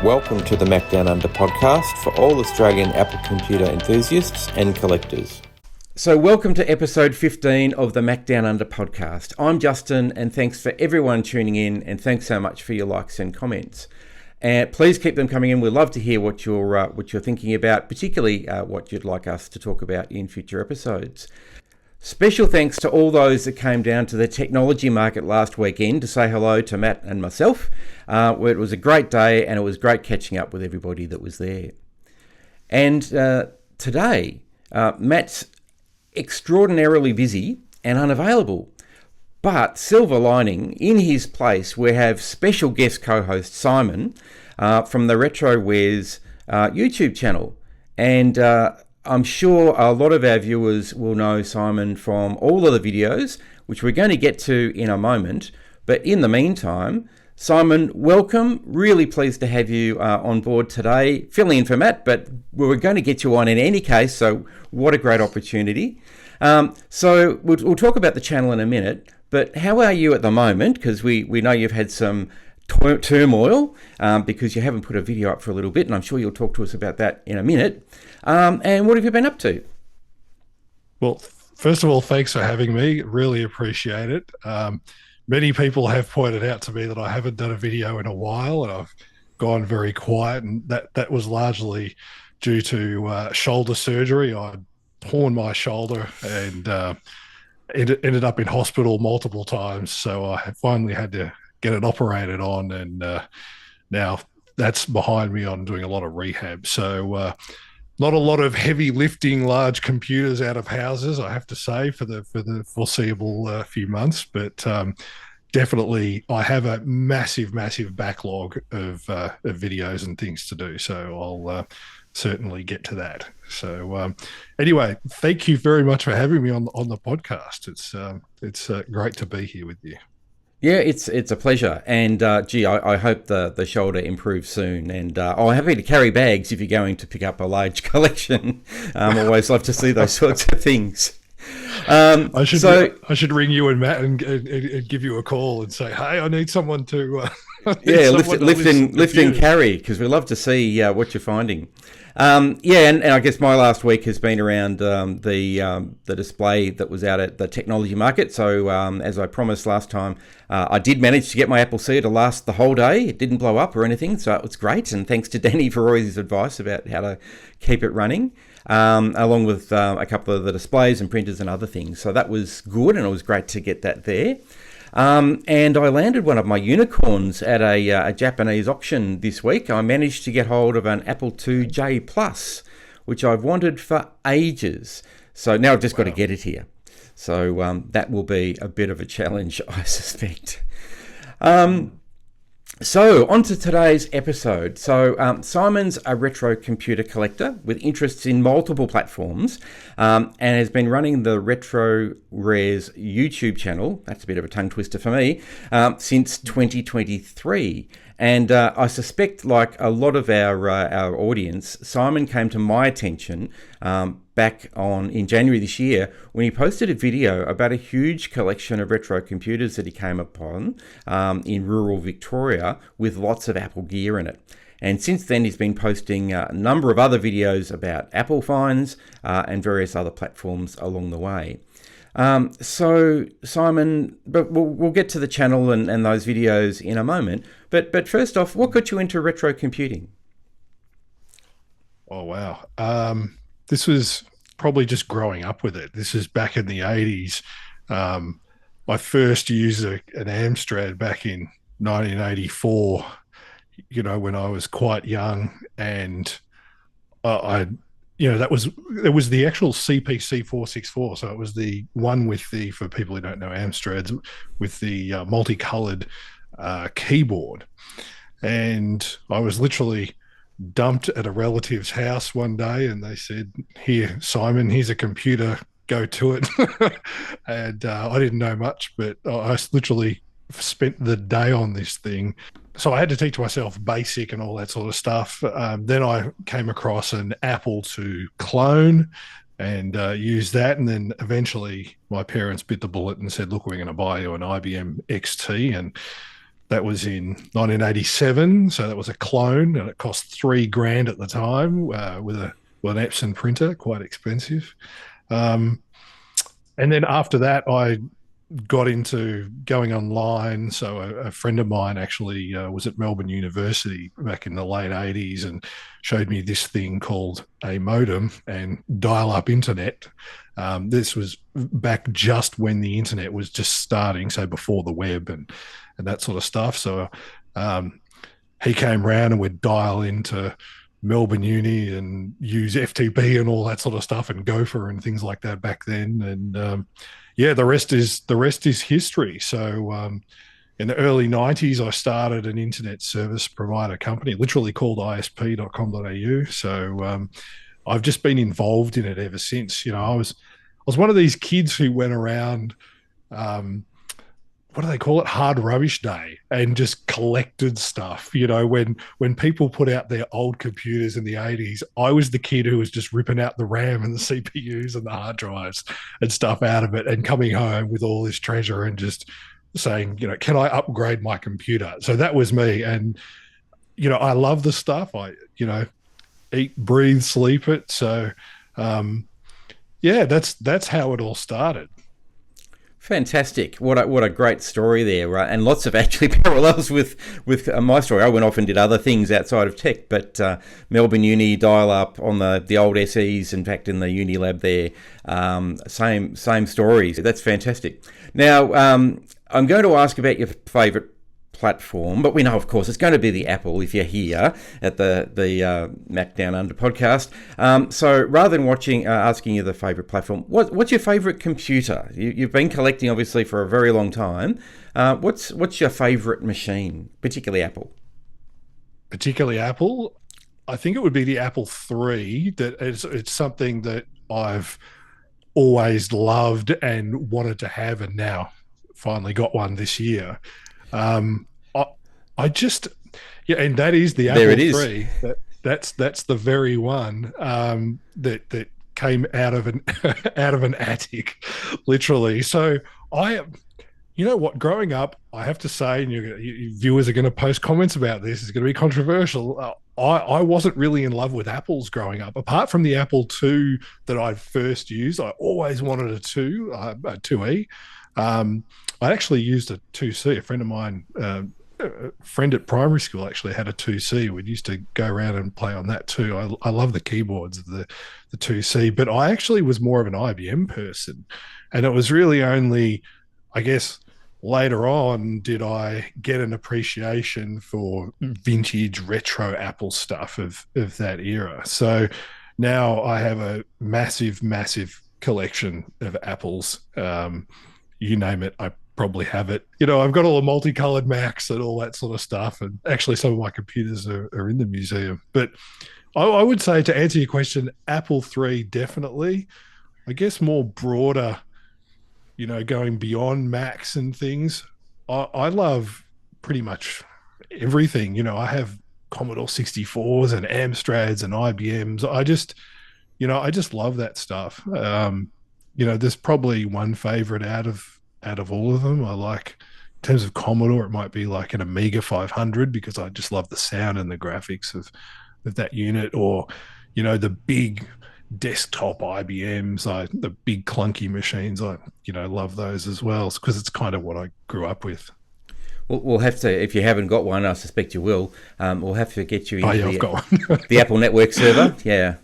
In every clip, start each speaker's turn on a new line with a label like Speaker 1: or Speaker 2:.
Speaker 1: Welcome to the Macdownunder Podcast for all Australian Apple computer enthusiasts and collectors. So welcome to episode 15 of the Macdownunder Podcast. I'm Justin, and thanks for everyone tuning in, and thanks so much for your likes and comments. And please keep them coming in. We'd love to hear what you're thinking about, particularly what you'd like us to talk about in future episodes. Special thanks to all those that came down to the technology market last weekend to say hello to Matt and myself. It was a great day, and it was great catching up with everybody that was there. And today, Matt's extraordinarily busy and unavailable. But silver lining, in his place, we have special guest co-host Simon from the Retro Rarez YouTube channel. And I'm sure a lot of our viewers will know Simon from all of the videos, which we're going to get to in a moment. But in the meantime, Simon, welcome. Really pleased to have you on board today. Filling in for Matt, but we were going to get you on in any case, so what a great opportunity. So we'll talk about the channel in a minute, but how are you at the moment? Because we know you've had some turmoil because you haven't put a video up for a little bit, and I'm sure you'll talk to us about that in a minute. And what have you been up to?
Speaker 2: Well, first of all, thanks for having me. Really appreciate it. Many people have pointed out to me that I haven't done a video in a while, and I've gone very quiet, and that was largely due to shoulder surgery. I torn my shoulder and ended up in hospital multiple times, so I finally had to get it operated on, and now that's behind me. I'm doing a lot of rehab, so not a lot of heavy lifting large computers out of houses, I have to say, for the foreseeable few months, but definitely I have a massive backlog of videos and things to do, so I'll certainly get to that. So anyway, thank you very much for having me on the podcast. It's great to be here with you.
Speaker 1: Yeah, it's a pleasure, and I hope the shoulder improves soon, and I'm happy to carry bags if you're going to pick up a large collection. Always love to see those sorts of things.
Speaker 2: I should ring you and Matt and give you a call and say, hey, I need someone to
Speaker 1: lift and carry, because we love to see what you're finding. And I guess my last week has been around the display that was out at the technology market. So as I promised last time, I did manage to get my Apple C to last the whole day. It didn't blow up or anything, so it was great. And thanks to Danny for all his advice about how to keep it running, along with a couple of the displays and printers and other things. So that was good, and it was great to get that there. And I landed one of my unicorns at a Japanese auction this week. I managed to get hold of an Apple IIJ Plus, which I've wanted for ages. So now I've just got to get it here. So that will be a bit of a challenge, I suspect. So on to today's episode. So Simon's a retro computer collector with interests in multiple platforms, and has been running the Retro Rarez YouTube channel, that's a bit of a tongue twister for me, since 2023. And I suspect, like a lot of our audience, Simon came to my attention back in January this year when he posted a video about a huge collection of retro computers that he came upon in rural Victoria with lots of Apple gear in it. And since then, he's been posting a number of other videos about Apple finds and various other platforms along the way. So Simon, but we'll get to the channel and those videos in a moment. But first off, what got you into retro computing?
Speaker 2: Oh, wow. This was probably just growing up with it. This is back in the 80s. I first used an Amstrad back in 1984, when I was quite young, and it was the actual CPC 464. So it was the one with for people who don't know Amstrads, with the multicolored keyboard. And I was literally dumped at a relative's house one day, and they said, here, Simon, here's a computer, go to it. And I didn't know much, but I literally spent the day on this thing. So I had to teach myself BASIC and all that sort of stuff. Then I came across an Apple II clone and used that. And then eventually my parents bit the bullet and said, look, we're going to buy you an IBM XT. And That was in 1987, so that was a clone, and it cost $3,000 at the time with an Epson printer, quite expensive. And then after that, I got into going online. So a friend of mine actually was at Melbourne University back in the late 80s and showed me this thing called a modem and dial-up internet. This was back just when the internet was just starting, so before the web and that sort of stuff. So he came around and would dial into Melbourne Uni and use FTP and all that sort of stuff and Gopher and things like that back then. And yeah, the rest is history. So in the early 90s, I started an internet service provider company, literally called isp.com.au. So I've just been involved in it ever since. You know, I was one of these kids who went around, what do they call it? Hard Rubbish Day, and just collected stuff. You know, when people put out their old computers in the 80s, I was the kid who was just ripping out the RAM and the CPUs and the hard drives and stuff out of it and coming home with all this treasure and just saying, you know, can I upgrade my computer? So that was me. And, you know, I love the stuff. I, you know, eat, breathe, sleep it. So, yeah, that's how it all started.
Speaker 1: Fantastic! What a great story there, right? And lots of actually parallels with my story. I went off and did other things outside of tech, but Melbourne Uni, dial up on the old SEs. In fact, in the Uni lab there, same stories. That's fantastic. Now I'm going to ask about your favourite platform, but we know, of course, it's going to be the Apple if you're here at the Macdownunder podcast. So rather than asking you the favourite platform, what's your favourite computer? You've been collecting, obviously, for a very long time. What's your favourite machine, particularly Apple?
Speaker 2: Particularly Apple? I think it would be the Apple III. It's something that I've always loved and wanted to have, and now finally got one this year. I just, yeah, and that is the Apple III. That's the very one that came out of an attic, literally. So you know what? Growing up, I have to say, and your viewers are going to post comments about this. It's going to be controversial. I wasn't really in love with Apples growing up. Apart from the Apple II that I first used, I always wanted a 2E. I actually used a 2C. A friend of mine, a friend at primary school, actually had a 2C. We used to go around and play on that too. I love the keyboards of the 2C, but I actually was more of an IBM person. And it was really only, I guess, later on did I get an appreciation for vintage retro Apple stuff of that era. So now I have a massive collection of Apples. You name it, I probably have it. You know, I've got all the multicolored Macs and all that sort of stuff. And actually some of my computers are in the museum. But I would say, to answer your question, Apple III, definitely. I guess more broader, you know, going beyond Macs and things. I love pretty much everything. You know, I have Commodore 64s and Amstrads and IBMs. I just love that stuff. You know, there's probably one favorite out of all of them. I like, in terms of Commodore, it might be like an Amiga 500 because I just love the sound and the graphics of that unit, or, you know, the big desktop IBMs, the big clunky machines. I love those as well because it's kind of what I grew up with.
Speaker 1: We'll have to, if you haven't got one, I suspect you will. We'll have to get you into
Speaker 2: I've got one.
Speaker 1: The Apple Network server, yeah,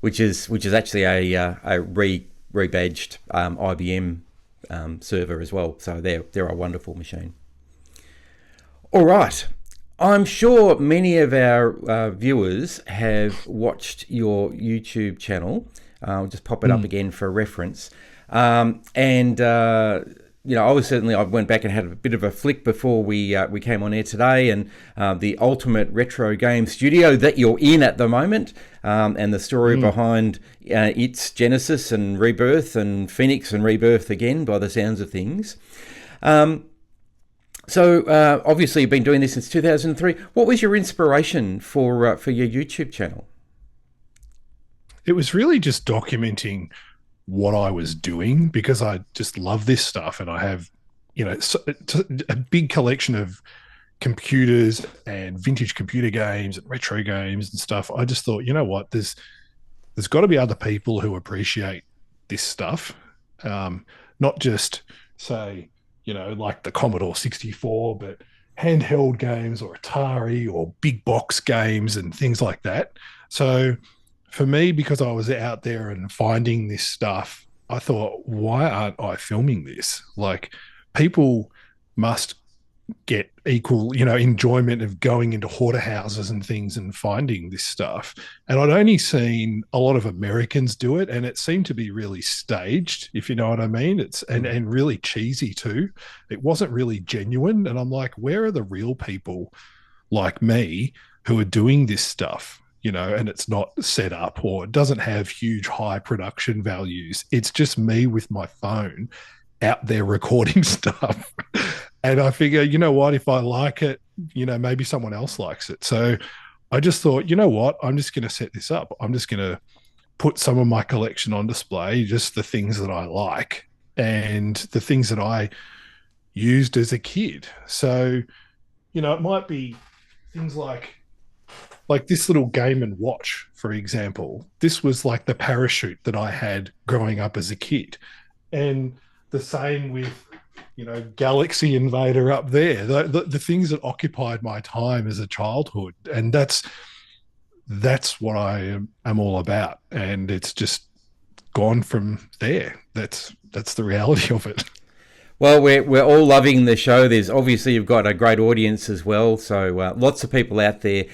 Speaker 1: which is actually a rebadged IBM server as well. So they're a wonderful machine. All right. I'm sure many of our viewers have watched your YouTube channel. I'll just pop it up again for reference. You know, I went back and had a bit of a flick before we came on air today, and the ultimate retro game studio that you're in at the moment, and the story behind its genesis and rebirth and Phoenix and rebirth again, by the sounds of things. So obviously you've been doing this since 2003. What was your inspiration for your YouTube channel?
Speaker 2: It was really just documenting what I was doing because I just love this stuff, and I have, you know, a big collection of computers and vintage computer games and retro games and stuff, I just thought, you know what, there's got to be other people who appreciate this stuff, not just say, like the Commodore 64, but handheld games or Atari or big box games and things like that. So for me, because I was out there and finding this stuff, I thought, why aren't I filming this? Like, people must get equal, enjoyment of going into hoarder houses and things and finding this stuff. And I'd only seen a lot of Americans do it, and it seemed to be really staged, if you know what I mean. It's and really cheesy too. It wasn't really genuine. And I'm like, where are the real people like me who are doing this stuff? And it's not set up, or it doesn't have huge high production values. It's just me with my phone out there recording stuff. And I figure, you know what, if I like it, maybe someone else likes it. So I just thought, you know what, I'm just going to set this up. I'm just going to put some of my collection on display, just the things that I like and the things that I used as a kid. So, it might be things like this little Game and Watch, for example. This was like the parachute that I had growing up as a kid. And the same with, Galaxy Invader up there, the things that occupied my time as a childhood. And that's what I am all about. And it's just gone from there. That's the reality of it.
Speaker 1: Well, we're all loving the show. There's obviously, you've got a great audience as well. So lots of people out there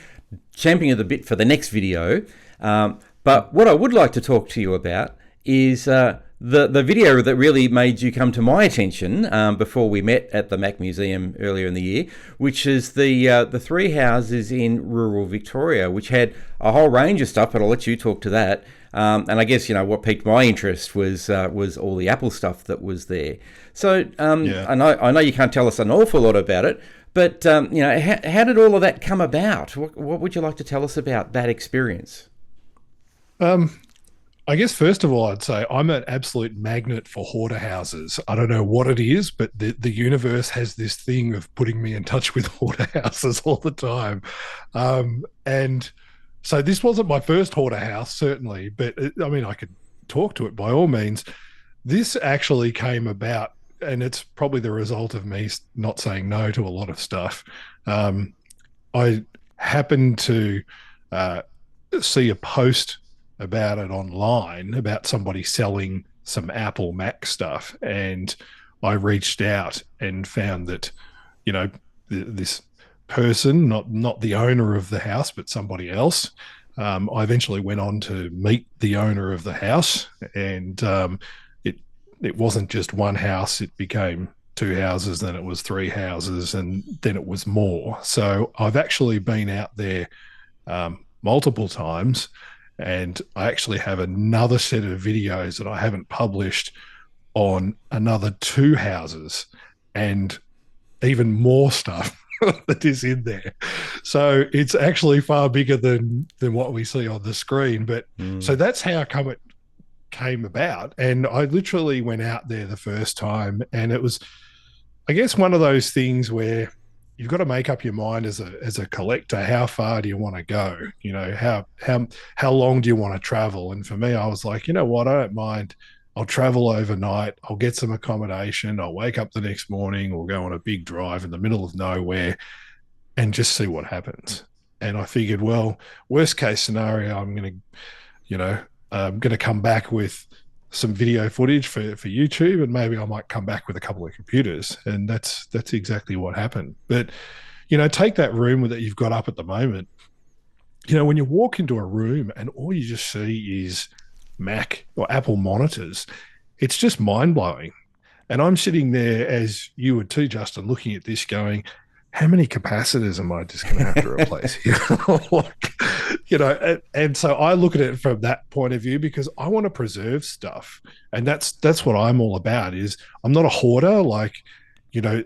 Speaker 1: champing at the bit for the next video. But what I would like to talk to you about is the video that really made you come to my attention before we met at the Mac Museum earlier in the year, which is the three houses in rural Victoria, which had a whole range of stuff, but I'll let you talk to that. And I guess, what piqued my interest was all the Apple stuff that was there. So I know you can't tell us an awful lot about it, but how did all of that come about? What would you like to tell us about that experience?
Speaker 2: I guess first of all, I'd say I'm an absolute magnet for hoarder houses. I don't know what it is, but the universe has this thing of putting me in touch with hoarder houses all the time. And so this wasn't my first hoarder house, certainly, but I could talk to it by all means. This actually came about, and it's probably the result of me not saying no to a lot of stuff. I happened to see a post about it online, about somebody selling some Apple Mac stuff, and I reached out and found that this person, not the owner of the house but somebody else, I eventually went on to meet the owner of the house, and it wasn't just one house, it became two houses, then it was three houses, and then it was more. So I've actually been out there multiple times. And I actually have another set of videos that I haven't published on another two houses and even more stuff that is in there. So it's actually far bigger than what we see on the screen. But so that's how come it came about. And I literally went out there the first time, and it was, I guess, one of those things where you've got to make up your mind as a collector. How far do you want to go? How long do you want to travel? And for me, I was like, you know what? I don't mind. I'll travel overnight. I'll get some accommodation. I'll wake up the next morning. We'll go on a big drive in the middle of nowhere and just see what happens. And I figured, well, worst case scenario, I'm going to come back with some video footage for YouTube, and maybe I might come back with a couple of computers. And that's exactly what happened. But, take that room that you've got up at the moment. When you walk into a room and all you just see is Mac or Apple monitors, it's just mind-blowing. And I'm sitting there, as you would too, Justin, looking at this going, how many capacitors am I just going to have to replace here? And so I look at it from that point of view, because I want to preserve stuff. And that's what I'm all about. Is I'm not a hoarder. Like, I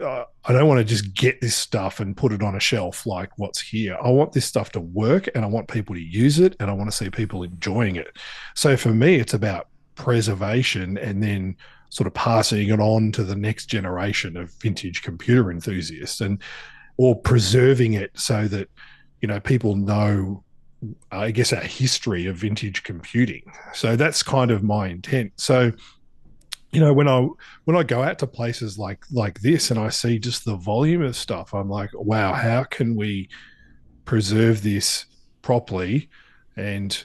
Speaker 2: don't want to just get this stuff and put it on a shelf like what's here. I want this stuff to work, and I want people to use it, and I want to see people enjoying it. So for me, it's about preservation and then sort of passing it on to the next generation of vintage computer enthusiasts. And or preserving it so that, people know, I guess, our history of vintage computing. So that's kind of my intent. So, when I go out to places like this and I see just the volume of stuff, I'm like, wow, how can we preserve this properly? And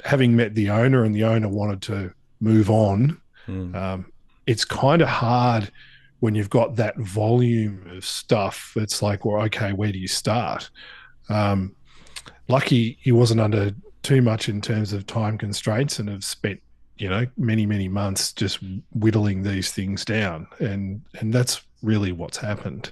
Speaker 2: having met the owner and the owner wanted to move on, it's kind of hard when you've got that volume of stuff. It's like, well, okay, where do you start? Lucky he wasn't under too much in terms of time constraints and have spent, many, many months just whittling these things down. And that's really what's happened.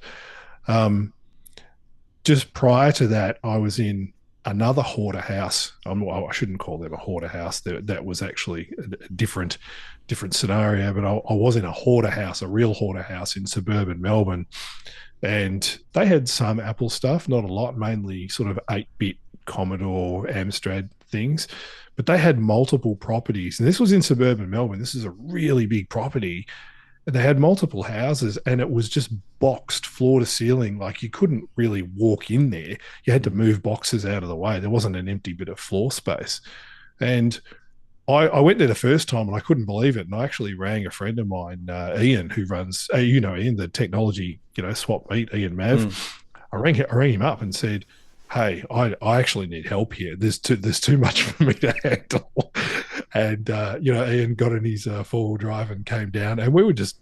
Speaker 2: Just prior to that, I was in another hoarder house. I shouldn't call them a hoarder house. That was actually a different scenario, but I was in a hoarder house, a real hoarder house in suburban Melbourne. And they had some Apple stuff, not a lot, mainly sort of 8-bit Commodore, Amstrad things, but they had multiple properties. And this was in suburban Melbourne. This is a really big property. And they had multiple houses, and it was just boxed floor to ceiling. Like, you couldn't really walk in there. You had to move boxes out of the way. There wasn't an empty bit of floor space. And I went there the first time and I couldn't believe it. And I actually rang a friend of mine, Ian, who runs, Ian, the technology, swap meet, Ian Mav. I rang him up and said, hey, I actually need help here. There's too much for me to handle. And, Ian got in his four-wheel drive and came down, and we were just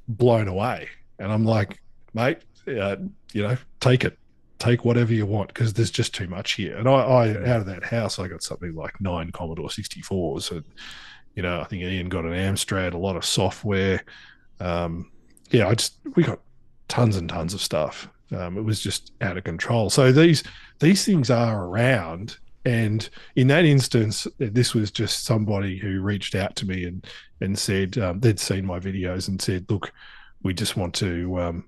Speaker 2: blown away. And I'm like, mate, take it. Take whatever you want, because there's just too much here. And I out of that house, I got something like 9 Commodore 64s. And, I think Ian got an Amstrad, a lot of software. We got tons and tons of stuff. It was just out of control. So these things are around. And in that instance, this was just somebody who reached out to me and said they'd seen my videos and said, look, we just want to,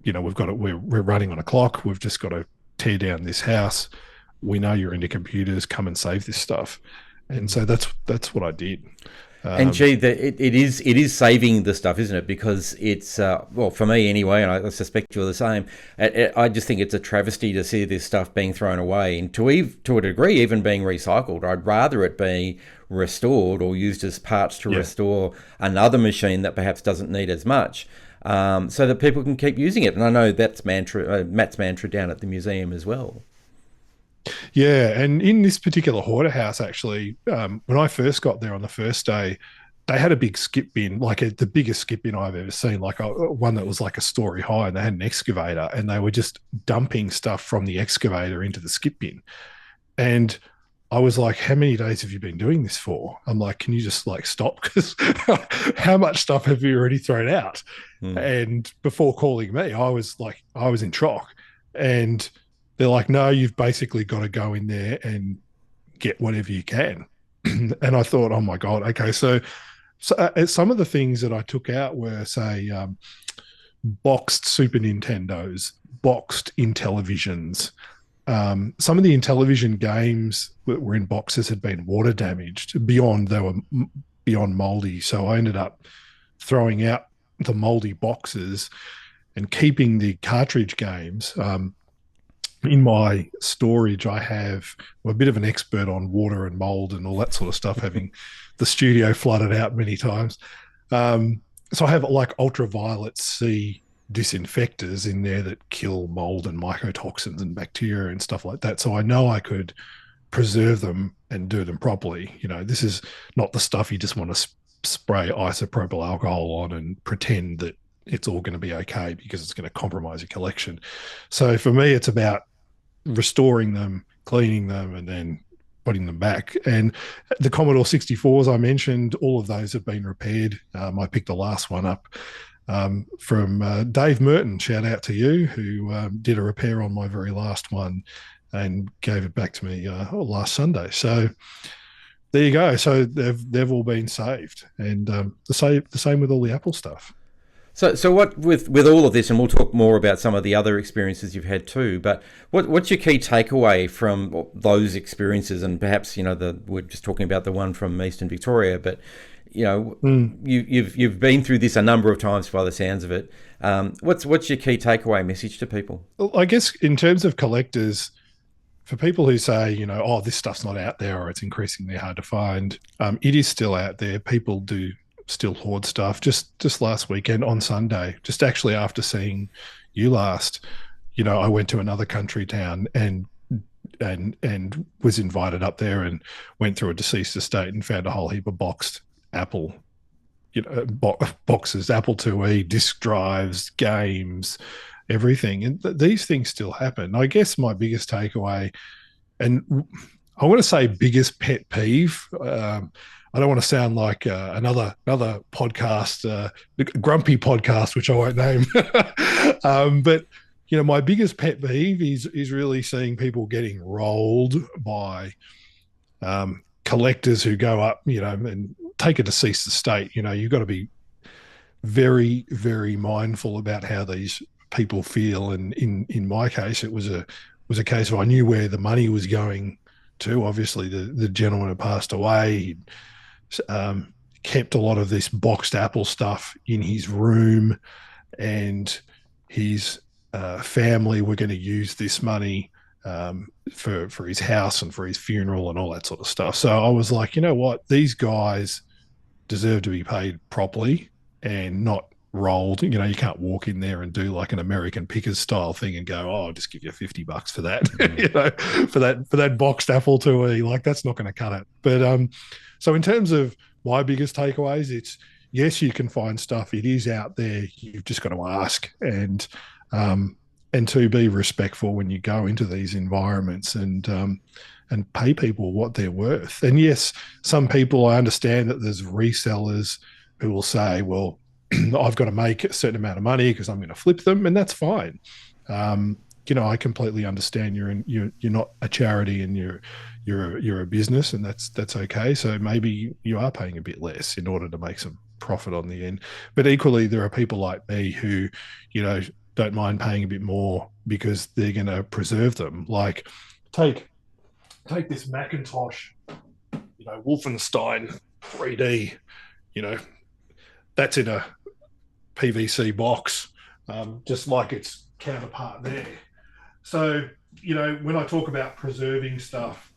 Speaker 2: we're running on a clock. We've just got to tear down this house. We know you're into computers. Come and save this stuff. And so that's what I did.
Speaker 1: And gee, it is saving the stuff, isn't it? Because it's for me anyway, and I suspect you're the same. I just think it's a travesty to see this stuff being thrown away, and to a degree, even being recycled. I'd rather it be restored or used as parts to restore another machine that perhaps doesn't need as much, so that people can keep using it. And I know that's Matt's mantra down at the museum as well.
Speaker 2: Yeah, and in this particular hoarder house, actually, when I first got there on the first day, they had a big skip bin, like the biggest skip bin I've ever seen, like one that was like a story high, and they had an excavator, and they were just dumping stuff from the excavator into the skip bin. And I was like, how many days have you been doing this for? I'm like, can you just stop? Because how much stuff have you already thrown out? And before calling me, I was in shock. And they're like, no, you've basically got to go in there and get whatever you can. And I thought, oh my God, okay. So some of the things that I took out were, say, boxed Super Nintendos, boxed Intellivisions. Some of the Intellivision games that were in boxes had been water damaged they were beyond moldy. So I ended up throwing out the moldy boxes and keeping the cartridge games. In my storage, I'm a bit of an expert on water and mold and all that sort of stuff, having the studio flooded out many times. So I have ultraviolet C disinfectors in there that kill mold and mycotoxins and bacteria and stuff like that. So I know I could preserve them and do them properly. This is not the stuff you just want to spray isopropyl alcohol on and pretend that it's all going to be okay, because it's going to compromise your collection. So for me, it's about restoring them, cleaning them, and then putting them back. And the Commodore 64s I mentioned, all of those have been repaired. I picked the last one up from Dave Merton. Shout out to you, who did a repair on my very last one and gave it back to me last Sunday. So there you go. So they've all been saved, and the same with all the Apple stuff.
Speaker 1: So what with all of this, and we'll talk more about some of the other experiences you've had too, but what's your key takeaway from those experiences? And perhaps, we're just talking about the one from Eastern Victoria, but You've been through this a number of times by the sounds of it. What's your key takeaway message to people?
Speaker 2: Well, I guess in terms of collectors, for people who say, oh, this stuff's not out there or it's increasingly hard to find, it is still out there. People do still hoard stuff. Just last weekend on Sunday, just actually after seeing you last, I went to another country town and was invited up there and went through a deceased estate and found a whole heap of boxed Apple, boxes, Apple IIe, disk drives, games, everything. And these things still happen. I guess my biggest takeaway, and I want to say biggest pet peeve, I don't want to sound like another podcast, grumpy podcast, which I won't name. But my biggest pet peeve is really seeing people getting rolled by collectors who go up, and take a deceased estate. You've got to be very, very mindful about how these people feel. And in my case, it was a case of I knew where the money was going to. Obviously, the gentleman had passed away. He'd kept a lot of this boxed Apple stuff in his room, and his family were going to use this money for his house and for his funeral and all that sort of stuff. So I was like, you know what? These guys deserve to be paid properly and not rolled. You can't walk in there and do like an American Pickers style thing and go, oh, I'll just give you $50 for that, for that boxed Apple IIe. Like, that's not going to cut it. But so in terms of my biggest takeaways, it's, yes, you can find stuff. It is out there. You've just got to ask and to be respectful when you go into these environments and pay people what they're worth. And yes, some people, I understand that there's resellers who will say, well, I've got to make a certain amount of money because I'm going to flip them, and that's fine. I completely understand you're not a charity and you're a business, and that's okay. So maybe you are paying a bit less in order to make some profit on the end. But equally, there are people like me who, don't mind paying a bit more because they're going to preserve them. Like, take this Macintosh, Wolfenstein 3D, that's in a PVC box, just like its counterpart there. So, when I talk about preserving stuff,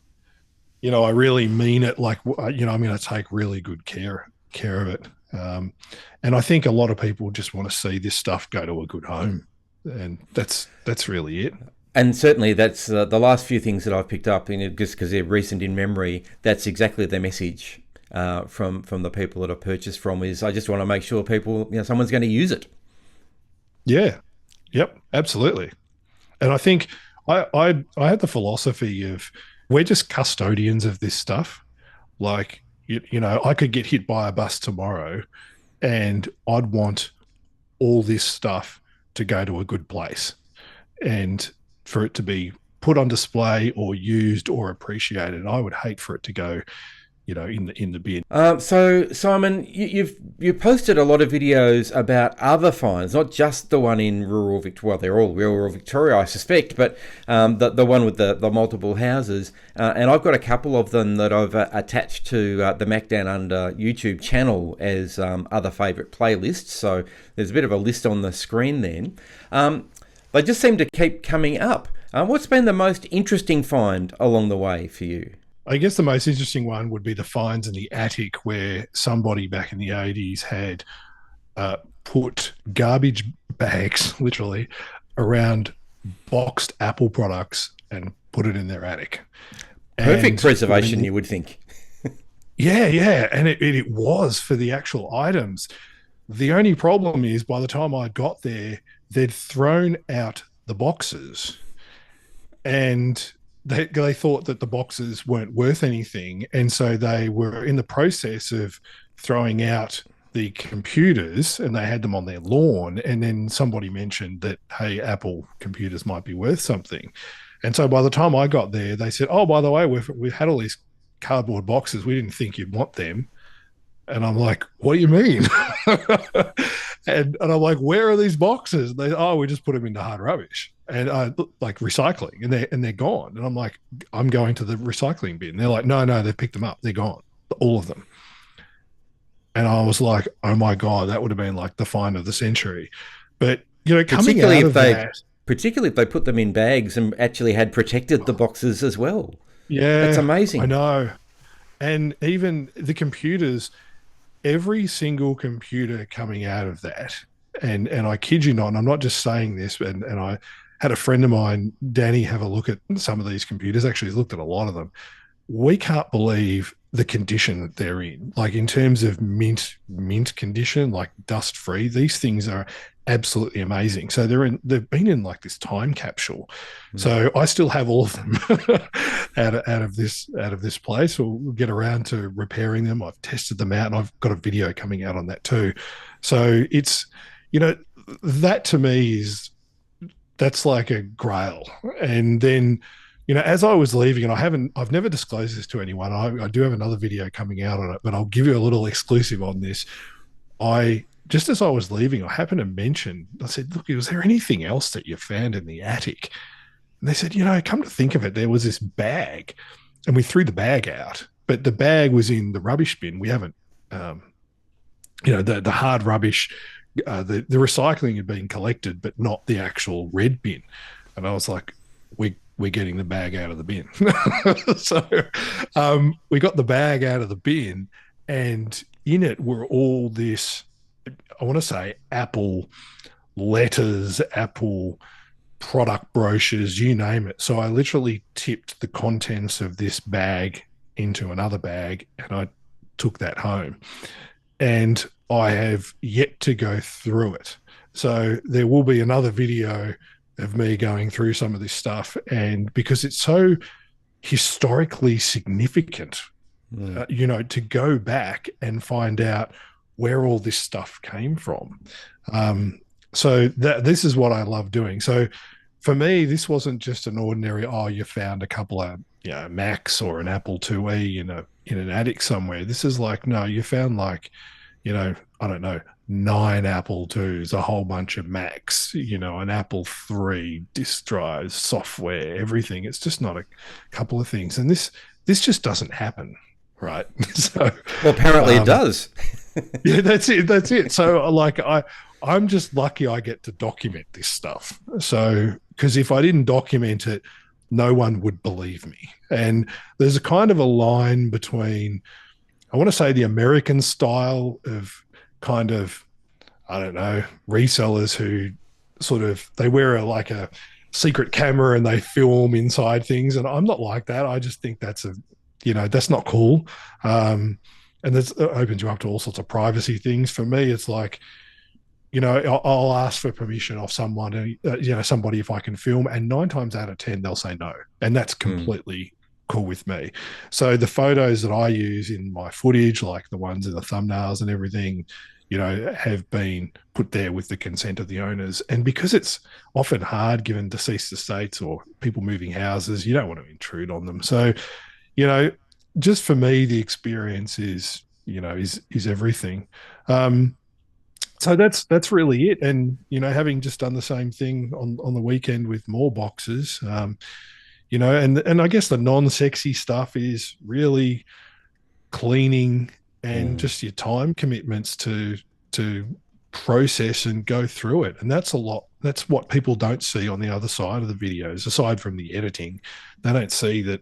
Speaker 2: I really mean it. Like, I'm going to take really good care of it. And I think a lot of people just want to see this stuff go to a good home. And that's really it.
Speaker 1: And certainly that's the last few things that I've picked up, just because they're recent in memory, that's exactly the message from the people that I've purchased from, is I just want to make sure people, someone's going to use it.
Speaker 2: Yeah. Yep. Absolutely. And I think I had the philosophy of, we're just custodians of this stuff. Like, I could get hit by a bus tomorrow and I'd want all this stuff to go to a good place and for it to be put on display or used or appreciated. I would hate for it to go, in the bin.
Speaker 1: So Simon, you've posted a lot of videos about other finds, not just the one in rural Victoria. Well, they're all rural Victoria, I suspect, but the one with the multiple houses. And I've got a couple of them that I've attached to the Macdownunder YouTube channel as other favourite playlists. So there's a bit of a list on the screen then. They just seem to keep coming up. What's been the most interesting find along the way for you?
Speaker 2: I guess the most interesting one would be the finds in the attic, where somebody back in the 80s had put garbage bags, literally, around boxed Apple products and put it in their attic.
Speaker 1: Perfect preservation, you would think.
Speaker 2: Yeah. And it was for the actual items. The only problem is, by the time I got there, they'd thrown out the boxes, and they thought that the boxes weren't worth anything. And so they were in the process of throwing out the computers, and they had them on their lawn. And then somebody mentioned that, hey, Apple computers might be worth something. And so by the time I got there, they said, oh, by the way, we've had all these cardboard boxes. We didn't think you'd want them. And I'm like, what do you mean? and I'm like, where are these boxes? And they, we just put them into hard rubbish and like recycling, and they're gone. And I'm like, I'm going to the recycling bin. They're like, no, they picked them up. They're gone. All of them. And I was like, oh my God, that would have been like the find of the century. But, you know, coming
Speaker 1: Particularly
Speaker 2: out
Speaker 1: if
Speaker 2: of
Speaker 1: they,
Speaker 2: that,
Speaker 1: particularly if they put them in bags and actually had protected the boxes as well. That's
Speaker 2: yeah, I
Speaker 1: amazing.
Speaker 2: know. And even the computers, every single computer coming out of that, and I kid you not, and I'm not just saying this, and I had a friend of mine, Danny, have a look at some of these computers. Actually, he's looked at a lot of them. We can't believe the condition that they're in. Like in terms of mint condition, like dust free. These things are absolutely amazing. So they've been in like this time capsule.
Speaker 1: Mm.
Speaker 2: So I still have all of them out of this place. We'll get around to repairing them. I've tested them out, and I've got a video coming out on that too. So it's, you know, that to me is, that's like a grail. And then, you know, as I was leaving, and I've never disclosed this to anyone. I do have another video coming out on it, but I'll give you a little exclusive on this. Just as I was leaving, I happened to mention, I said, look, was there anything else that you found in the attic? And they said, you know, come to think of it, there was this bag, and we threw the bag out, but the bag was in the rubbish bin. We haven't, you know, the hard rubbish, the recycling had been collected, but not the actual red bin. And I was like, we're getting the bag out of the bin. So we got the bag out of the bin, and in it were all this, I want to say, Apple letters, Apple product brochures, you name it. So I literally tipped the contents of this bag into another bag, and I took that home. And I have yet to go through it. So there will be another video of me going through some of this stuff. And because it's so historically significant, you know, to go back and find out where all this stuff came from. So this is what I love doing. So for me, this wasn't just an ordinary, oh, you found a couple of, you know, Macs or an Apple IIe in an attic somewhere. This is like, no, you found like, you know, I don't know, 9 Apple IIs, a whole bunch of Macs, you know, an Apple III, disk drives, software, everything. It's just not a couple of things. And this just doesn't happen, right? So,
Speaker 1: Well, apparently it does.
Speaker 2: yeah, that's it. That's it. So like I'm just lucky I get to document this stuff. So, because if I didn't document it, no one would believe me. And there's a kind of a line between, I want to say, the American style of kind of, I don't know, resellers who sort of, they wear like a secret camera and they film inside things. And I'm not like that. I just think that's that's not cool. And this opens you up to all sorts of privacy things. For me, it's like, you know, I'll ask for permission off someone, somebody, if I can film, and 9 times out of 10, they'll say no. And that's completely cool with me. So the photos that I use in my footage, like the ones in the thumbnails and everything, you know, have been put there with the consent of the owners. And because it's often hard, given deceased estates or people moving houses, you don't want to intrude on them. So, you know, just for me, the experience is everything. So that's really it. And, you know, having just done the same thing on the weekend with more boxes, you know, and I guess the non-sexy stuff is really cleaning and just your time commitments to process and go through it. And that's a lot. That's what people don't see on the other side of the videos, aside from the editing. They don't see that,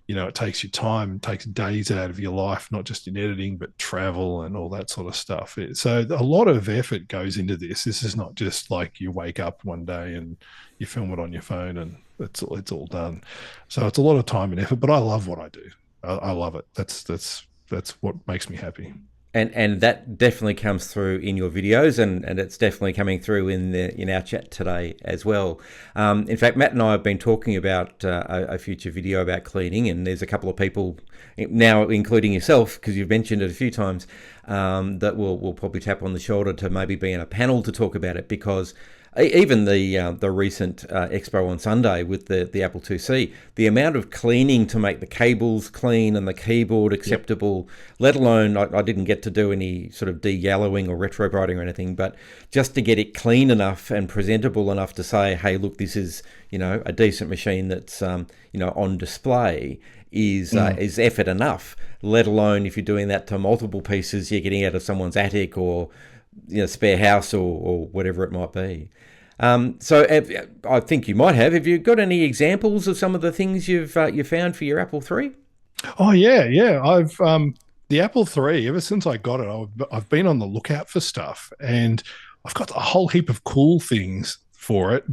Speaker 2: you know, it takes you time, it takes days out of your life, not just in editing, but travel and all that sort of stuff. So a lot of effort goes into this. This is not just like you wake up one day and you film it on your phone and it's all done. So it's a lot of time and effort, but I love what I do. I love it. That's what makes me happy.
Speaker 1: And that definitely comes through in your videos, and it's definitely coming through in our chat today as well. In fact, Matt and I have been talking about a future video about cleaning, and there's a couple of people now, including yourself, because you've mentioned it a few times, that will probably tap on the shoulder to maybe be in a panel to talk about it, because even the recent expo on Sunday with the Apple IIc, the amount of cleaning to make the cables clean and the keyboard acceptable, let alone I didn't get to do any sort of de-yellowing or retrowriting or anything, but just to get it clean enough and presentable enough to say, hey, look, this is, you know, a decent machine that's, you know, on display. is effort enough. Let alone if you're doing that to multiple pieces you're getting out of someone's attic or spare house or whatever it might be. So I think you might have. Have you got any examples of some of the things you found for your Apple III?
Speaker 2: Oh yeah. I've the Apple III. Ever since I got it, I've been on the lookout for stuff, and I've got a whole heap of cool things for it.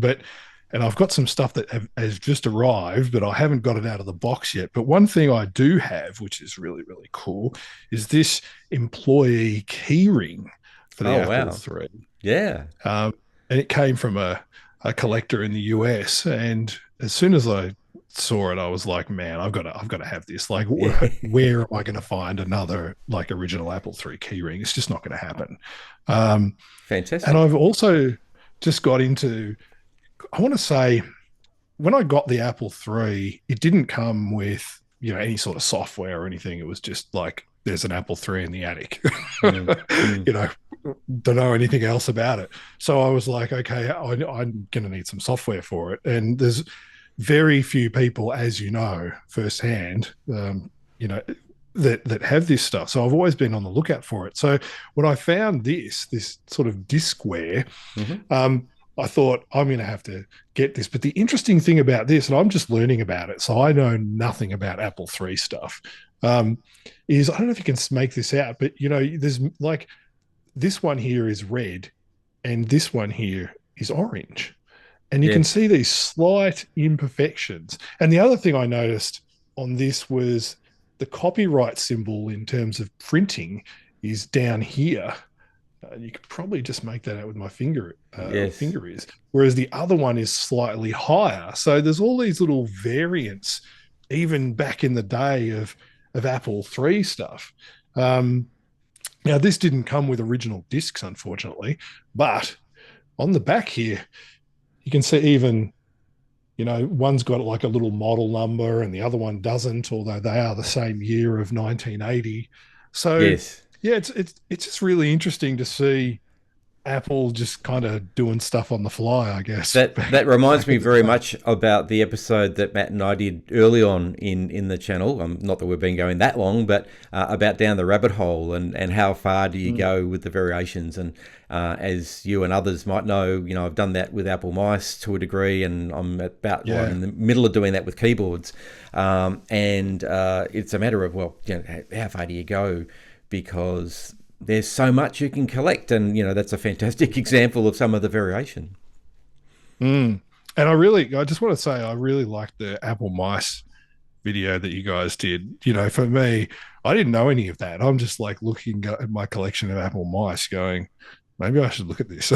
Speaker 2: And I've got some stuff that has just arrived, but I haven't got it out of the box yet. But one thing I do have, which is really, really cool, is this employee keyring for the Apple III.
Speaker 1: Yeah.
Speaker 2: And it came from a collector in the US. And as soon as I saw it, I was like, man, I've got to have this. Like, where am I going to find another like original Apple III keyring? It's just not going to happen.
Speaker 1: Fantastic.
Speaker 2: And I've also just got into, I want to say, when I got the Apple III, it didn't come with, any sort of software or anything. It was just like, there's an Apple III in the attic. Don't know anything else about it. So I was like, okay, I'm going to need some software for it. And there's very few people, as you know, firsthand, that have this stuff. So I've always been on the lookout for it. So when I found this sort of discware, I thought I'm going to have to get this. But the interesting thing about this, and I'm just learning about it, so I know nothing about Apple III stuff, is I don't know if you can make this out, but there's like this one here is red and this one here is orange. And you can see these slight imperfections. And the other thing I noticed on this was the copyright symbol in terms of printing is down here. You could probably just make that out with my finger. Finger is. Whereas the other one is slightly higher. So there's all these little variants, even back in the day of Apple III stuff. Now, this didn't come with original discs, unfortunately, but on the back here, you can see even, one's got like a little model number and the other one doesn't, although they are the same year of 1980. So, yeah, it's just really interesting to see Apple just kind of doing stuff on the fly, I guess.
Speaker 1: That reminds me very much about the episode that Matt and I did early on in the channel. Not that we've been going that long, but about down the rabbit hole and how far do you go with the variations. And as you and others might know, I've done that with Apple mice to a degree, and I'm about in the middle of doing that with keyboards. And it's a matter of, how far do you go? Because there's so much you can collect, and that's a fantastic example of some of the variation.
Speaker 2: And I just want to say I really liked the Apple mice video that you guys did. For me, I didn't know any of that. I'm just like looking at my collection of Apple mice going, maybe I should look at this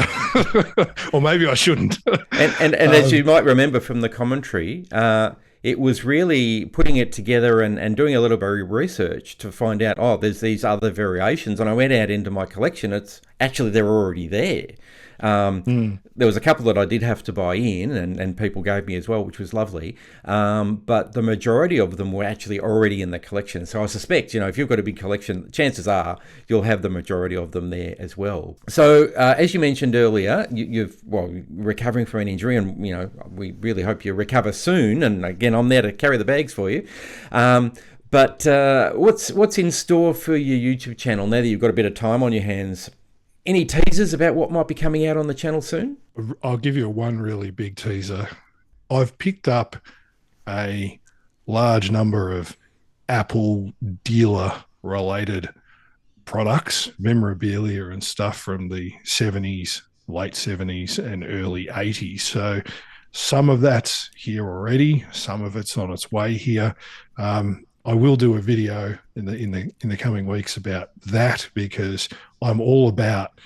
Speaker 2: or maybe I shouldn't.
Speaker 1: and as you might remember from the commentary, it was really putting it together and doing a little bit of research to find out, there's these other variations. And I went out into my collection. They're already there. There was a couple that I did have to buy in and people gave me as well, which was lovely. But the majority of them were actually already in the collection. So I suspect, if you've got a big collection, chances are you'll have the majority of them there as well. So as you mentioned earlier, you're recovering from an injury, and, we really hope you recover soon. And again, I'm there to carry the bags for you. But what's in store for your YouTube channel now that you've got a bit of time on your hands? Any teasers about what might be coming out on the channel soon?
Speaker 2: I'll give you one really big teaser. I've picked up a large number of Apple dealer-related products, memorabilia and stuff from the 70s, late 70s and early 80s. So some of that's here already. Some of it's on its way here. I will do a video in the coming weeks about that, because I'm all about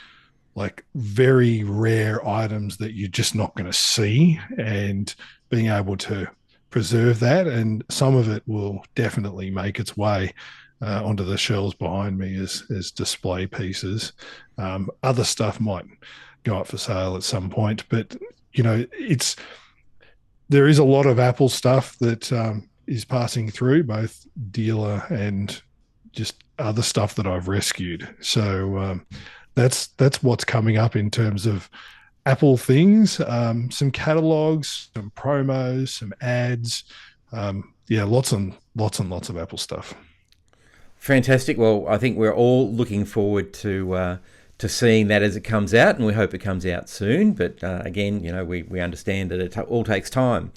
Speaker 2: like very rare items that you're just not going to see, and being able to preserve that. And some of it will definitely make its way onto the shelves behind me as display pieces. Other stuff might go up for sale at some point, but there is a lot of Apple stuff that is passing through, both dealer and just other stuff that I've rescued. So that's what's coming up in terms of Apple things. Some catalogs, some promos, some ads, yeah, lots and lots of Apple stuff.
Speaker 1: Fantastic. Well, I think we're all looking forward to seeing that as it comes out, and we hope it comes out soon. But again, we understand that it all takes time.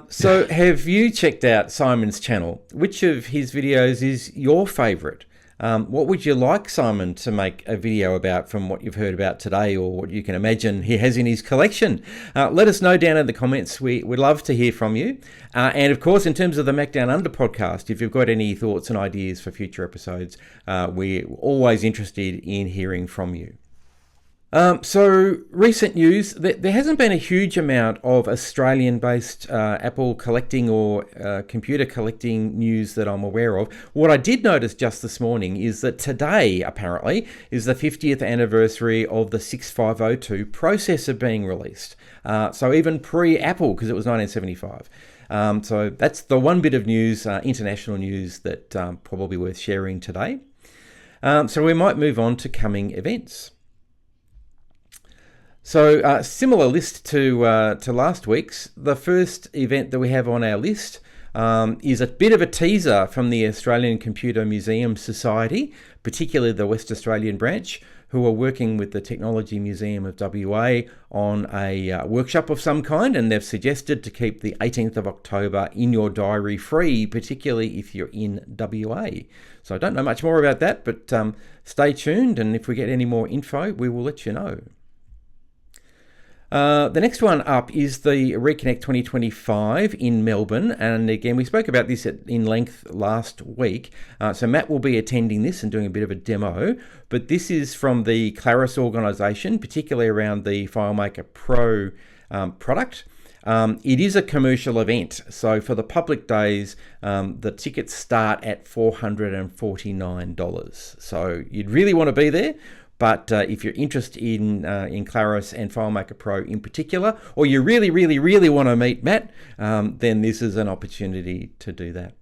Speaker 1: So have you checked out Simon's channel? Which of his videos is your favourite? What would you like Simon to make a video about from what you've heard about today, or what you can imagine he has in his collection? Let us know down in the comments. We'd love to hear from you. And of course, in terms of the Macdownunder podcast, if you've got any thoughts and ideas for future episodes, we're always interested in hearing from you. So recent news, there hasn't been a huge amount of Australian-based Apple collecting or computer collecting news that I'm aware of. What I did notice just this morning is that today, apparently, is the 50th anniversary of the 6502 processor being released. So even pre-Apple, because it was 1975. So that's the one bit of news, international news, that probably worth sharing today. So we might move on to coming events. So similar list to last week's. The first event that we have on our list is a bit of a teaser from the Australian Computer Museum Society, particularly the West Australian branch, who are working with the Technology Museum of WA on a workshop of some kind, and they've suggested to keep the 18th of October in your diary free, particularly if you're in WA. So I don't know much more about that, but stay tuned, and if we get any more info, we will let you know. The next one up is the Reconnect 2025 in Melbourne, and again we spoke about this in length last week. So Matt will be attending this and doing a bit of a demo, but this is from the Claris organisation, particularly around the FileMaker Pro product. It is a commercial event, so for the public days the tickets start at $449, so you'd really want to be there. But if you're interested in Claris and FileMaker Pro in particular, or you really, really, really want to meet Matt, then this is an opportunity to do that.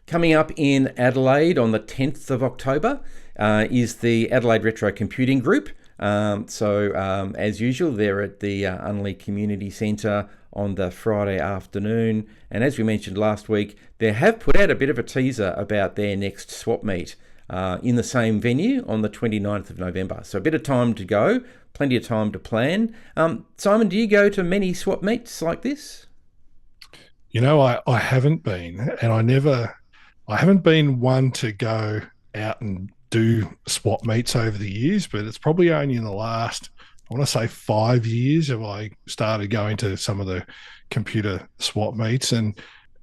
Speaker 1: Coming up in Adelaide on the 10th of October is the Adelaide Retro Computing Group. So as usual, they're at the Unley Community Centre on the Friday afternoon. And as we mentioned last week, they have put out a bit of a teaser about their next swap meet in the same venue on the 29th of November. So a bit of time to go, plenty of time to plan. Simon, do you go to many swap meets like this?
Speaker 2: I haven't been, and I haven't been one to go out and do swap meets over the years, but it's probably only in the last, I want to say 5 years, have I started going to some of the computer swap meets, and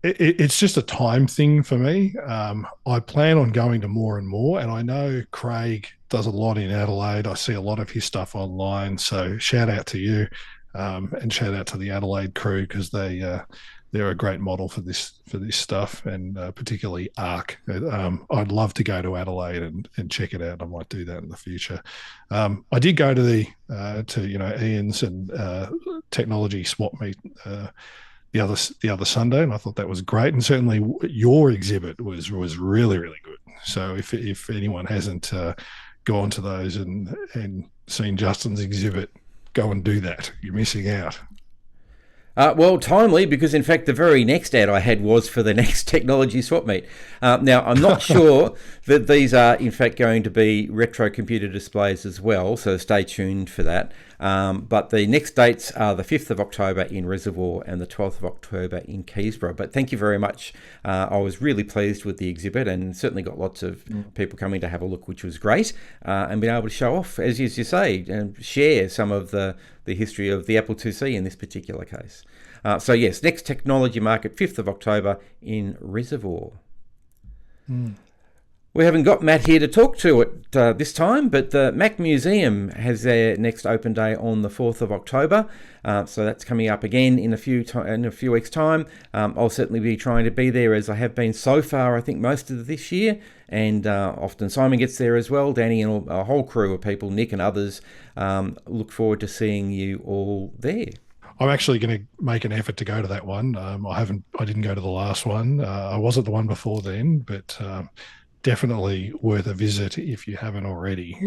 Speaker 2: it's just a time thing for me. I plan on going to more and more, and I know Craig does a lot in Adelaide. I see a lot of his stuff online, so shout out to you, and shout out to the Adelaide crew, because they're a great model for this stuff, and particularly ARC. I'd love to go to Adelaide and check it out. I might do that in the future. I did go to the Ian's and technology swap meet the other Sunday, and I thought that was great. And certainly your exhibit was really, really good. So if anyone hasn't gone to those and seen Justin's exhibit, go and do that. You're missing out.
Speaker 1: Well, timely, because in fact the very next ad I had was for the next technology swap meet. Now, I'm not sure that these are in fact going to be retro computer displays as well, so stay tuned for that. But the next dates are the 5th of October in Reservoir and the 12th of October in Keysborough. But thank you very much. I was really pleased with the exhibit, and certainly got lots of people coming to have a look, which was great, and being able to show off, as you say, and share some of the history of the Apple IIc in this particular case. So yes, next technology market, 5th of October in Reservoir. We haven't got Matt here to talk to it this time, but the Mac Museum has their next open day on the 4th of October. So that's coming up again in a few weeks' time. I'll certainly be trying to be there, as I have been so far, I think, most of this year. And often Simon gets there as well, Danny and a whole crew of people, Nick and others. Look forward to seeing you all there.
Speaker 2: I'm actually going to make an effort to go to that one. I didn't go to the last one. I was at the one before then, but definitely worth a visit if you haven't already.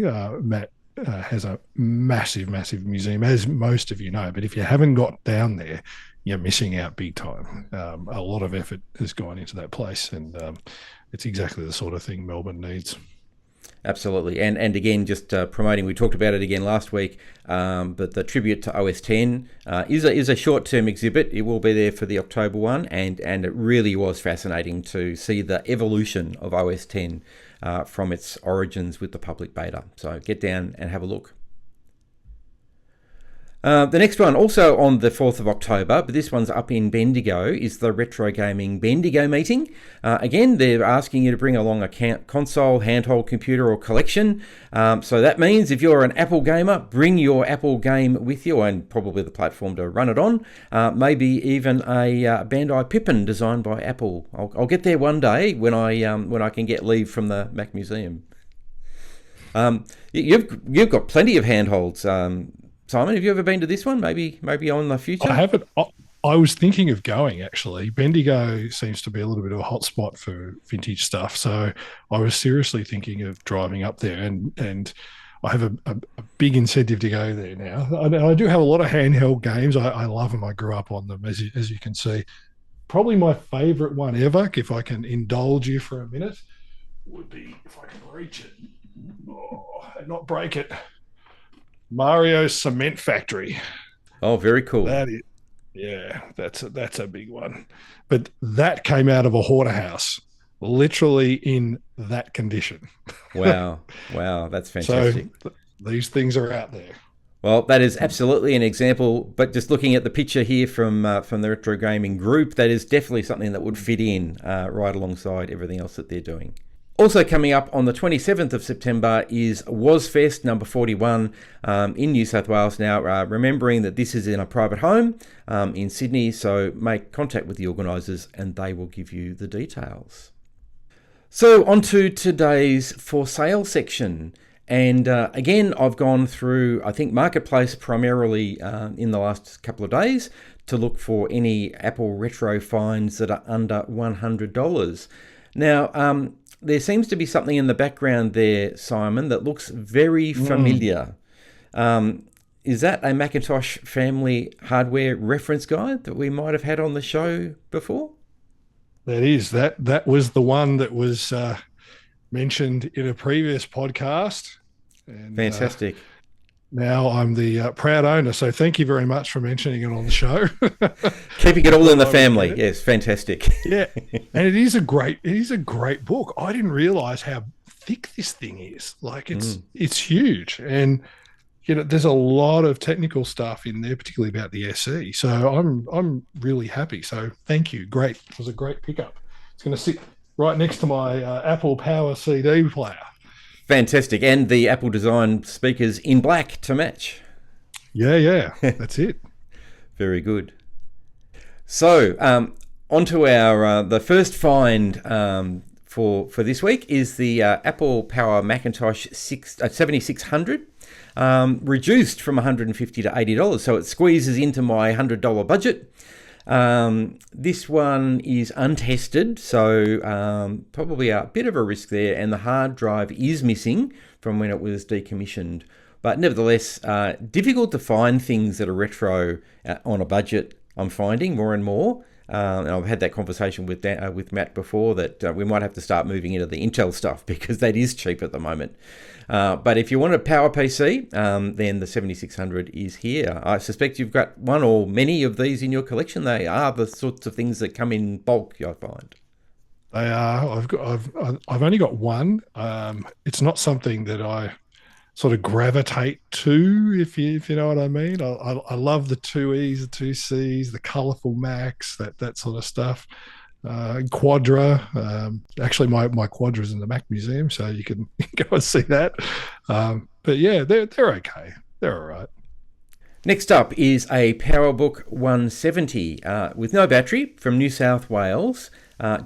Speaker 2: Matt has a massive museum, as most of you know, but if you haven't got down there, you're missing out big time. A lot of effort has gone into that place, and it's exactly the sort of thing Melbourne needs.
Speaker 1: Absolutely. And again, just promoting, we talked about it again last week, but the tribute to OS 10 is a short-term exhibit. It will be there for the October one, and it really was fascinating to see the evolution of OS 10 from its origins with the public beta. So get down and have a look. The next one, also on the 4th of October, but this one's up in Bendigo, is the Retro Gaming Bendigo meeting. Again, they're asking you to bring along a console, handheld computer or collection. So that means if you're an Apple gamer, bring your Apple game with you and probably the platform to run it on. Maybe even a Bandai Pippin designed by Apple. I'll get there one day when I can get leave from the Mac Museum. You've got plenty of handholds. Simon, have you ever been to this one? Maybe on the future?
Speaker 2: I haven't. I was thinking of going, actually. Bendigo seems to be a little bit of a hotspot for vintage stuff. So I was seriously thinking of driving up there, and I have a big incentive to go there now. I do have a lot of handheld games. I love them. I grew up on them, as you can see. Probably my favorite one ever, if I can indulge you for a minute, would be, if I can reach it and not break it, Mario's Cement Factory.
Speaker 1: Oh, very cool.
Speaker 2: That is, yeah, that's a big one. But that came out of a hoarder house, literally in that condition.
Speaker 1: Wow, that's fantastic.
Speaker 2: So these things are out there.
Speaker 1: Well, that is absolutely an example, but just looking at the picture here from the Retro Gaming Group, that is definitely something that would fit in right alongside everything else that they're doing. Also coming up on the 27th of September is WasFest number 41 in New South Wales. Now, remembering that this is in a private home in Sydney, so make contact with the organisers and they will give you the details. So on to today's for sale section. And again, I've gone through, I think, Marketplace primarily in the last couple of days to look for any Apple retro finds that are under $100. Now, there seems to be something in the background there, Simon, that looks very familiar. Is that a Macintosh family hardware reference guide that we might have had on the show before?
Speaker 2: That is. That was the one that was mentioned in a previous podcast. And,
Speaker 1: fantastic.
Speaker 2: Now I'm the proud owner, so thank you very much for mentioning it on the show.
Speaker 1: Keeping it all in the family, yes, fantastic.
Speaker 2: Yeah, and it is a great book. I didn't realize how thick this thing is. Like it's huge, and there's a lot of technical stuff in there, particularly about the SE. So I'm really happy. So thank you. Great, it was a great pickup. It's going to sit right next to my Apple Power CD player.
Speaker 1: Fantastic. And the Apple design speakers in black to match.
Speaker 2: Yeah. That's it.
Speaker 1: Very good. So on to our the first find for this week is the Apple Power Macintosh 7600, reduced from $150 to $80. So it squeezes into my $100 budget. This one is untested, so probably a bit of a risk there, and the hard drive is missing from when it was decommissioned. But nevertheless, difficult to find things that are retro on a budget, I'm finding more and more. And I've had that conversation with Matt before that we might have to start moving into the Intel stuff because that is cheap at the moment. But if you want a power PC, then the 7600 is here. I suspect you've got one or many of these in your collection. They are the sorts of things that come in bulk, I find.
Speaker 2: They are. I've only got one. It's not something that I sort of gravitate to, if you know what I mean. I love the 2Es, the 2Cs, the colourful Macs, that sort of stuff. Quadra. Actually, my Quadra is in the Mac Museum, so you can go and see that. But yeah, they're okay. They're all right.
Speaker 1: Next up is a PowerBook 170 with no battery from New South Wales.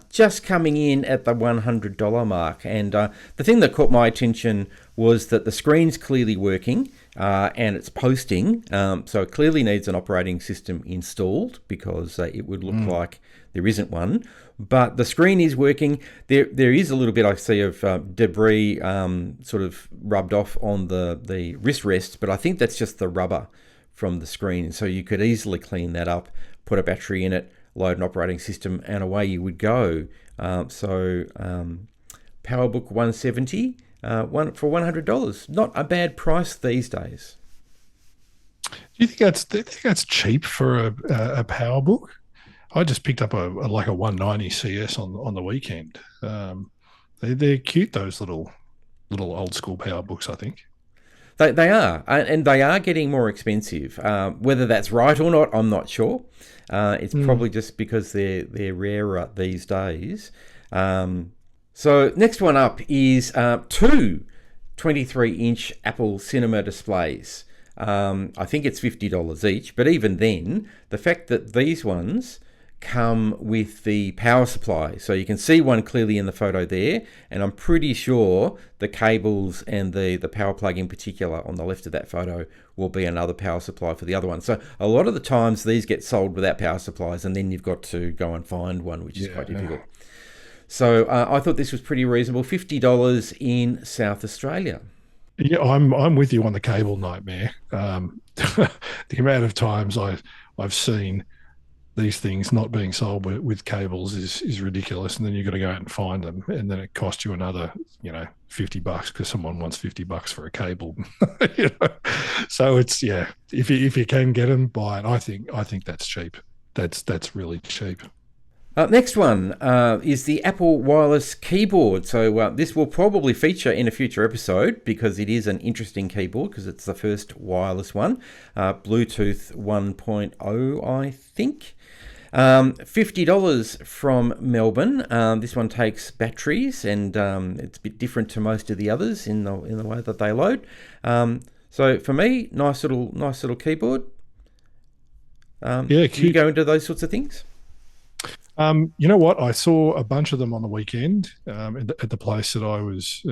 Speaker 1: Just coming in at the $100 mark. And the thing that caught my attention was that the screen's clearly working and it's posting. So it clearly needs an operating system installed because it would look like there isn't one. But the screen is working. There is a little bit I see of debris sort of rubbed off on the wrist rest, but I think that's just the rubber from the screen. So you could easily clean that up, put a battery in it, load an operating system, and away you would go. PowerBook 170 for $100. Not a bad price these days.
Speaker 2: Do you think that's cheap for a PowerBook? I just picked up a 190 CS on the weekend. They're cute, those little old school PowerBooks, I think.
Speaker 1: They are, and they are getting more expensive. Whether that's right or not, I'm not sure. It's probably just because they're rarer these days. So next one up is two 23-inch Apple Cinema displays. I think it's $50 each, but even then, the fact that these ones come with the power supply, so you can see one clearly in the photo there, and I'm pretty sure the cables and the power plug in particular on the left of that photo will be another power supply for the other one. So a lot of the times these get sold without power supplies, and then you've got to go and find one, which is quite difficult. So I thought this was pretty reasonable, $50 in South Australia.
Speaker 2: Yeah, I'm with you on the cable nightmare. The amount of times I've seen these things not being sold with cables is ridiculous, and then you've got to go out and find them, and then it costs you another $50 because someone wants $50 for a cable. So it's if you can get them, buy it. I think that's cheap. That's really cheap.
Speaker 1: Next one is the Apple wireless keyboard. So this will probably feature in a future episode because it is an interesting keyboard because it's the first wireless one. Bluetooth 1.0, I think. $50 from Melbourne. This one takes batteries, and it's a bit different to most of the others in the way that they load. So for me, nice little keyboard. Do you go into those sorts of things?
Speaker 2: You know what? I saw a bunch of them on the weekend at the place that I was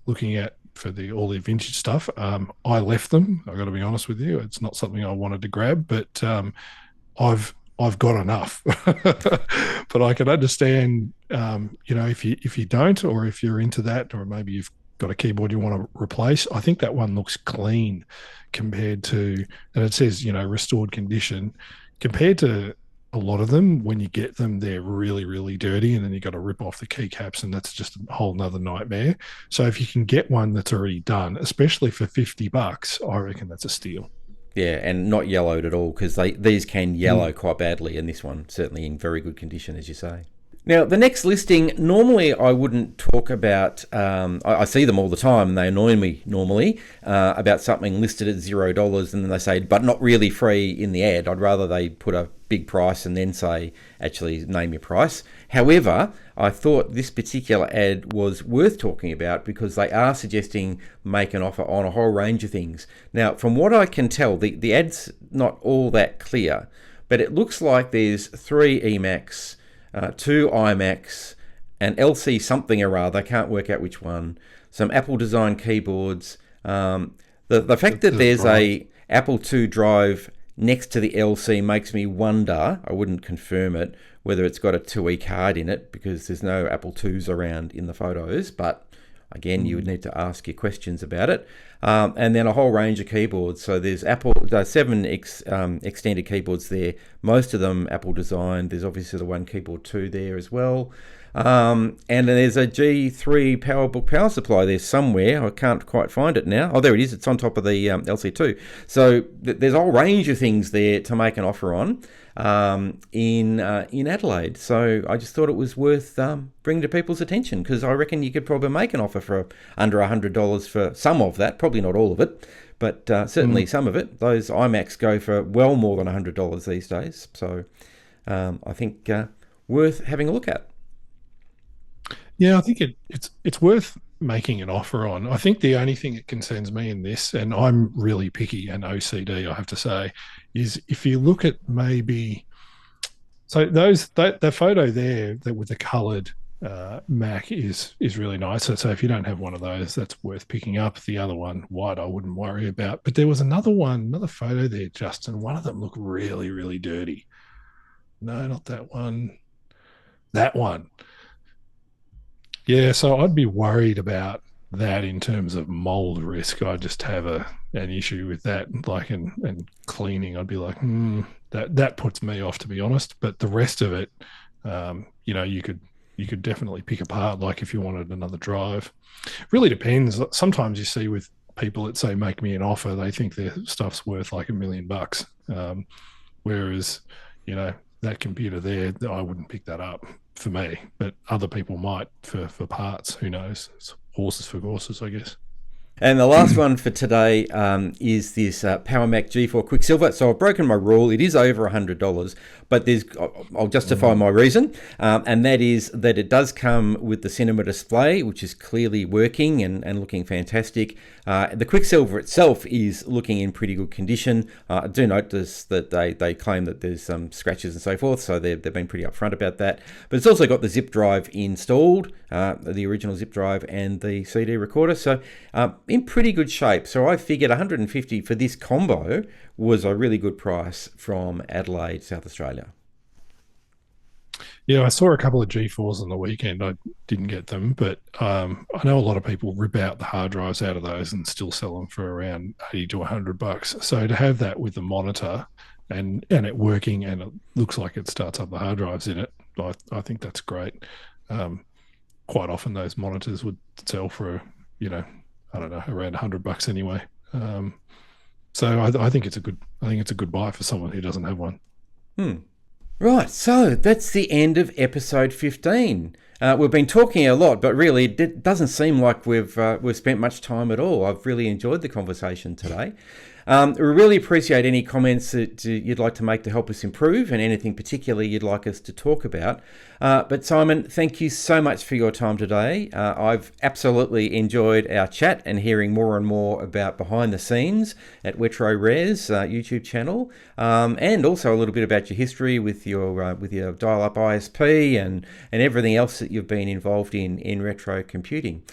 Speaker 2: looking at for all the vintage stuff. I left them. I've got to be honest with you. It's not something I wanted to grab, but I've got enough. But I can understand, if you don't, or if you're into that, or maybe you've got a keyboard you want to replace. I think that one looks clean compared to, and it says restored condition compared to. A lot of them, when you get them, they're really, really dirty, and then you got to rip off the keycaps, and that's just a whole nother nightmare. So if you can get one that's already done, especially for $50, I reckon that's a steal.
Speaker 1: Yeah, and not yellowed at all, because these can yellow quite badly, and this one certainly in very good condition, as you say. Now, the next listing, normally I wouldn't talk about, I see them all the time and they annoy me normally, about something listed at $0 and then they say, but not really free in the ad. I'd rather they put a big price and then say, actually name your price. However, I thought this particular ad was worth talking about because they are suggesting make an offer on a whole range of things. Now, from what I can tell, the ad's not all that clear, but it looks like there's 3 eMacs, 2 iMacs, an LC something or other, I can't work out which one, some Apple design keyboards. The fact that there's a Apple II drive next to the LC makes me wonder, I wouldn't confirm it, whether it's got a 2E card in it because there's no Apple IIs around in the photos, but again, you would need to ask your questions about it. And then a whole range of keyboards. So there's 7 extended keyboards there. Most of them Apple designed. There's obviously the one keyboard 2 there as well. And then there's a G3 PowerBook power supply there somewhere. I can't quite find it now. Oh, there it is. It's on top of the LC2. So there's a whole range of things there to make an offer on in Adelaide. So I just thought it was worth bringing to people's attention because I reckon you could probably make an offer for under $100 for some of that. Probably not all of it, but certainly some of it. Those iMacs go for well more than $100 these days. So I think worth having a look at.
Speaker 2: Yeah, I think it's worth making an offer on. I think the only thing that concerns me in this, and I'm really picky and OCD, I have to say, is if you look at maybe, so that photo there that with the coloured Mac is really nice. So if you don't have one of those, that's worth picking up. The other one, white, I wouldn't worry about. But there was another photo there, Justin. One of them looked really, really dirty. No, not that one. That one. Yeah, so I'd be worried about that in terms of mold risk, I just have an issue with that. Like, and cleaning, I'd be like, that puts me off, to be honest. But the rest of it, you could definitely pick apart. Like if you wanted another drive, really depends. Sometimes you see with people that say make me an offer, they think their stuff's worth like $1 million. Whereas, that computer there, I wouldn't pick that up for me, but other people might for parts. Who knows? It's horses for courses, I guess.
Speaker 1: And the last one for today is this Power Mac G4 Quicksilver. So I've broken my rule. It is over $100, but I'll justify my reason, and that is that it does come with the cinema display, which is clearly working and looking fantastic. The Quicksilver itself is looking in pretty good condition. I do notice that they claim that there's some scratches and so forth, so they've been pretty upfront about that. But it's also got the zip drive installed, the original zip drive and the CD recorder, so in pretty good shape. So I figured $150 for this combo was a really good price from Adelaide, South Australia.
Speaker 2: Yeah, I saw a couple of G4s on the weekend. I didn't get them, but I know a lot of people rip out the hard drives out of those and still sell them for around $80 to $100. So to have that with the monitor and it working, and it looks like it starts up the hard drives in it, I think that's great. Quite often those monitors would sell for, I don't know, around $100 anyway. So I think it's a good buy for someone who doesn't have one.
Speaker 1: Right, so that's the end of episode 15. We've been talking a lot, but really it doesn't seem like we've spent much time at all. I've really enjoyed the conversation today. We really appreciate any comments that you'd like to make to help us improve, and anything particularly you'd like us to talk about. But Simon, thank you so much for your time today. I've absolutely enjoyed our chat and hearing more and more about behind the scenes at Retro Rarez YouTube channel, and also a little bit about your history with your dial-up ISP and everything else that you've been involved in retro computing.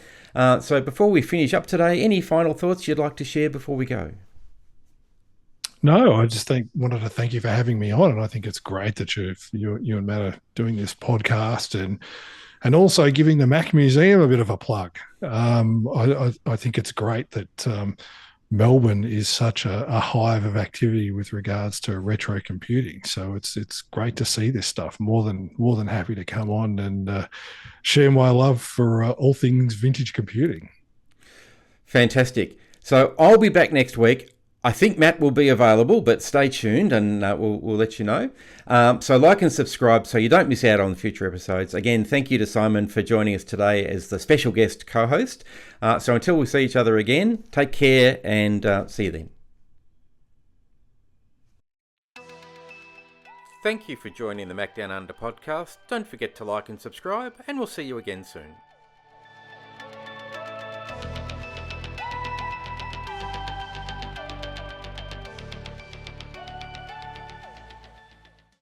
Speaker 1: So before we finish up today, any final thoughts you'd like to share before we go?
Speaker 2: No, I just wanted to thank you for having me on, and I think it's great that you and Matt are doing this podcast and also giving the Mac Museum a bit of a plug. I think it's great that Melbourne is such a hive of activity with regards to retro computing. So it's great to see this stuff. More than happy to come on and share my love for all things vintage computing.
Speaker 1: Fantastic. So I'll be back next week. I think Matt will be available, but stay tuned and we'll let you know. So like and subscribe so you don't miss out on future episodes. Again, thank you to Simon for joining us today as the special guest co-host. So until we see each other again, take care and see you then. Thank you for joining the Macdownunder Podcast. Don't forget to like and subscribe, and we'll see you again soon.